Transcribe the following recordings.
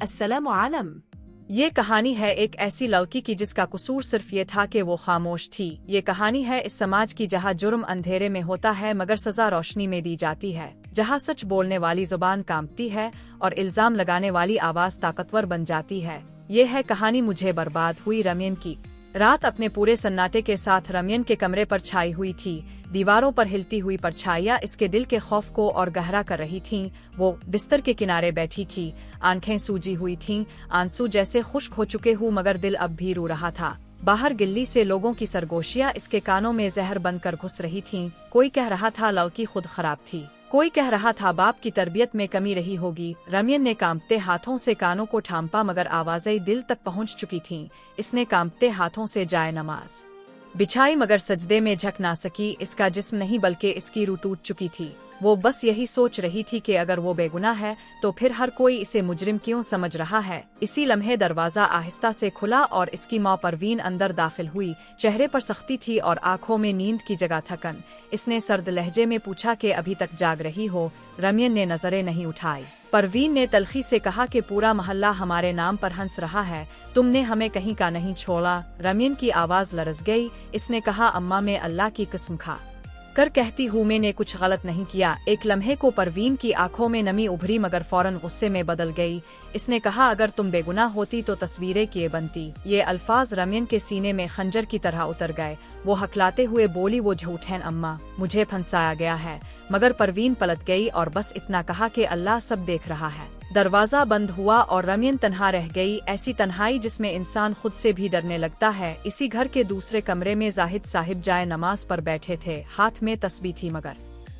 अस्सलामु अलैकुम। ये कहानी है एक ऐसी लड़की की जिसका कसूर सिर्फ ये था कि वो खामोश थी। ये कहानी है इस समाज की जहाँ जुर्म अंधेरे में होता है मगर सजा रोशनी में दी जाती है, जहाँ सच बोलने वाली जुबान कांपती है और इल्जाम लगाने वाली आवाज ताकतवर बन जाती है। ये है कहानी मुझे बर्बाद हुई रमियन की। रात अपने पूरे सन्नाटे के साथ रमियन के कमरे पर छाई हुई थी। दीवारों पर हिलती हुई परछाइयाँ इसके दिल के खौफ को और गहरा कर रही थीं। वो बिस्तर के किनारे बैठी थी, आंखें सूजी हुई थीं, आंसू जैसे खुश्क हो चुके हों मगर दिल अब भी रो रहा था। बाहर गिल्ली से लोगों की सरगोशियाँ इसके कानों में जहर बनकर घुस रही थीं। कोई कह रहा था लड़की खुद खराब थी, कोई कह रहा था बाप की तरबियत में कमी रही होगी। रमियन ने कांपते हाथों से कानों को थामा मगर आवाजें दिल तक पहुंच चुकी थीं। इसने कांपते हाथों से जाए नमाज बिछाई मगर सजदे में झक ना सकी। इसका जिस्म नहीं बल्कि इसकी रूह टूट चुकी थी। वो बस यही सोच रही थी कि अगर वो बेगुनाह है तो फिर हर कोई इसे मुजरिम क्यों समझ रहा है। इसी लम्हे दरवाजा आहिस्ता से खुला और इसकी माँ परवीन अंदर दाखिल हुई। चेहरे पर सख्ती थी और आंखों में नींद की जगह थकन। इसने सर्द लहजे में पूछा कि अभी तक जाग रही हो। रमियन ने नजरें नहीं उठाई। परवीन ने तलखी से कहा कि पूरा मोहल्ला हमारे नाम पर हंस रहा है, तुमने हमें कहीं का नहीं छोड़ा। रमियन की आवाज लरज गई। इसने कहा अम्मा मैं अल्लाह की कसम खा कर कहती हूँ मैंने कुछ गलत नहीं किया। एक लम्हे को परवीन की आंखों में नमी उभरी मगर फौरन गुस्से में बदल गई। इसने कहा अगर तुम बेगुनाह होती तो तस्वीरें किए बनती। ये अल्फाज रमियन के सीने में खंजर की तरह उतर गए। वो हकलाते हुए बोली वो झूठ है अम्मा, मुझे फंसाया गया है। मगर परवीन पलट गई और बस इतना कहा कि अल्लाह सब देख रहा है। दरवाजा बंद हुआ और रमियन तन्हा रह गई, ऐसी तन्हाई जिसमें इंसान खुद से भी डरने लगता है। इसी घर के दूसरे कमरे में जाहिद साहिब जाए नमाज पर बैठे थे। हाथ में तस्बीह थी मगर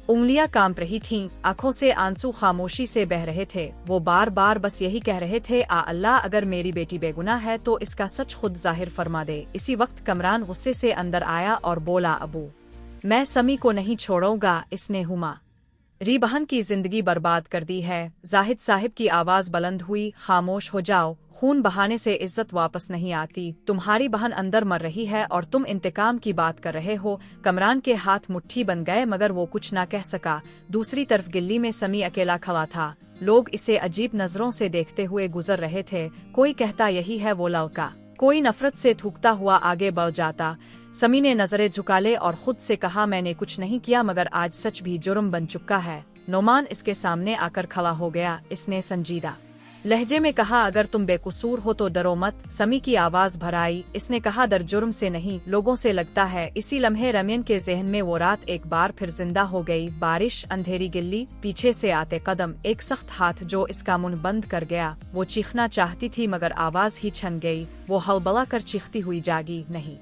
उंगलियां कांप रही थीं, आंखों से आंसू खामोशी से बह रहे थे। वो बार बार बस यही कह रहे थे आ अल्लाह अगर मेरी बेटी बेगुनाह है तो इसका सच खुद जाहिर फरमा दे। इसी वक्त कमरान गुस्से से अंदर आया और बोला अबू मैं समी को नहीं छोड़ूंगा, इसने हुमा री बहन की जिंदगी बर्बाद कर दी है। जाहिद साहिब की आवाज बुलंद हुई खामोश हो जाओ, खून बहाने से इज्जत वापस नहीं आती। तुम्हारी बहन अंदर मर रही है और तुम इंतकाम की बात कर रहे हो। कमरान के हाथ मुट्ठी बन गए मगर वो कुछ ना कह सका। दूसरी तरफ गिल्ली में समी अकेला खड़ा था। लोग इसे अजीब नजरों से देखते हुए गुजर रहे थे। कोई कहता यही है वो लड़का, कोई नफरत से थूकता हुआ आगे बढ़ जाता। समी ने नजरें झुका ले और खुद से कहा मैंने कुछ नहीं किया मगर आज सच भी जुर्म बन चुका है। नोमान इसके सामने आकर खड़ा हो गया। इसने संजीदा लहजे में कहा अगर तुम बेकसूर हो तो डरो मत। समी की आवाज भराई। इसने कहा डर जुर्म से नहीं लोगों से लगता है। इसी लम्हे रमियन के जहन में वो रात एक बार फिर जिंदा हो गई। बारिश, अंधेरी गिल्ली, पीछे से आते कदम, एक सख्त हाथ जो इसका मुंह बंद कर गया। वो चीखना चाहती थी मगर आवाज ही छन गई। वो हलबला कर चीखती हुई जागी नहीं।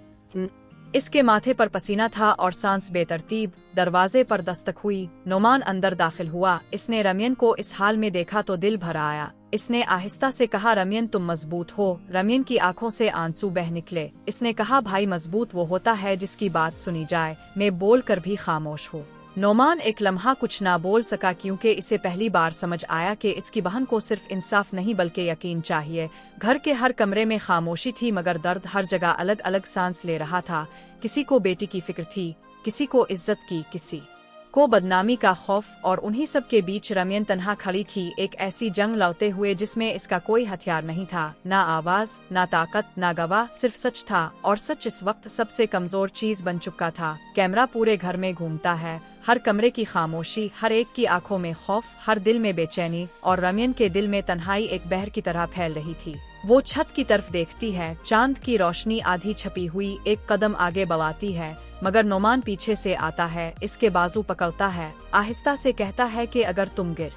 इसके माथे पर पसीना था और सांस बेतरतीब। दरवाजे पर दस्तक हुई। नोमान अंदर दाखिल हुआ। इसने रमियन को इस हाल में देखा तो दिल भर आया। इसने आहिस्ता से कहा रमियन तुम मजबूत हो। रमियन की आंखों से आंसू बह निकले। इसने कहा भाई मजबूत वो होता है जिसकी बात सुनी जाए। मैं बोल कर भी खामोश हूँ। नोमान एक लम्हा कुछ ना बोल सका क्योंकि इसे पहली बार समझ आया कि इसकी बहन को सिर्फ इंसाफ नहीं बल्कि यकीन चाहिए। घर के हर कमरे में खामोशी थी मगर दर्द हर जगह अलग अलग सांस ले रहा था। किसी को बेटी की फिक्र थी, किसी को इज्जत की, किसी को बदनामी का खौफ। और उन्हीं सब के बीच रमियन तन्हा खड़ी थी, एक ऐसी जंग लड़ते हुए जिसमें इसका कोई हथियार नहीं था, ना आवाज, ना ताकत, ना गवाह, सिर्फ सच था। और सच इस वक्त सबसे कमजोर चीज बन चुका था। कैमरा पूरे घर में घूमता है, हर कमरे की खामोशी, हर एक की आंखों में खौफ, हर दिल में बेचैनी। और रमियन के दिल में तन्हाई एक बहर की तरह फैल रही थी। वो छत की तरफ देखती है, चांद की रोशनी आधी छपी हुई एक कदम आगे बढ़ाती है मगर नोमान पीछे से आता है, इसके बाजू पकड़ता है, आहिस्ता से कहता है कि अगर तुम गिर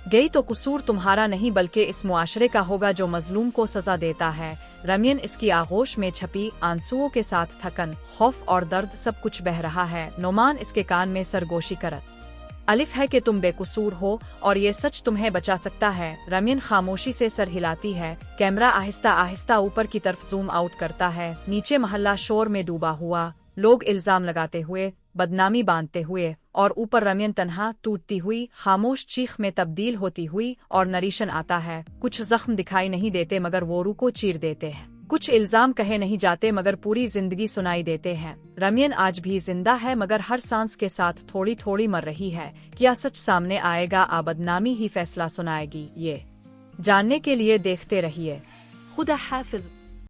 गई तो कसूर तुम्हारा नहीं बल्कि इस मुआशरे का होगा जो मजलूम को सजा देता है। रमियन इसकी आगोश में छपी, आंसुओं के साथ थकन, खौफ और दर्द सब कुछ बह रहा है। नोमान इसके कान में सरगोशी करत अलिफ है कि तुम बेकसूर हो और ये सच तुम्हें बचा सकता है। रमियन खामोशी से सर हिलाती है। कैमरा आहिस्ता आहिस्ता ऊपर की तरफ जूम आउट करता है। नीचे मोहल्ला शोर में डूबा हुआ, लोग इल्जाम लगाते हुए, बदनामी बांधते हुए। और ऊपर रमियन तन्हा टूटती हुई खामोश चीख में तब्दील होती हुई। और नरीशन आता है। कुछ जख्म दिखाई नहीं देते मगर वो रूह को चीर देते हैं। कुछ इल्जाम कहे नहीं जाते मगर पूरी जिंदगी सुनाई देते हैं। रमियन आज भी जिंदा है मगर हर सांस के साथ थोड़ी थोड़ी मर रही है। क्या सच सामने आएगा? बदनामी ही फैसला सुनाएगी। ये जानने के लिए देखते रहिए। खुदा हाफिज।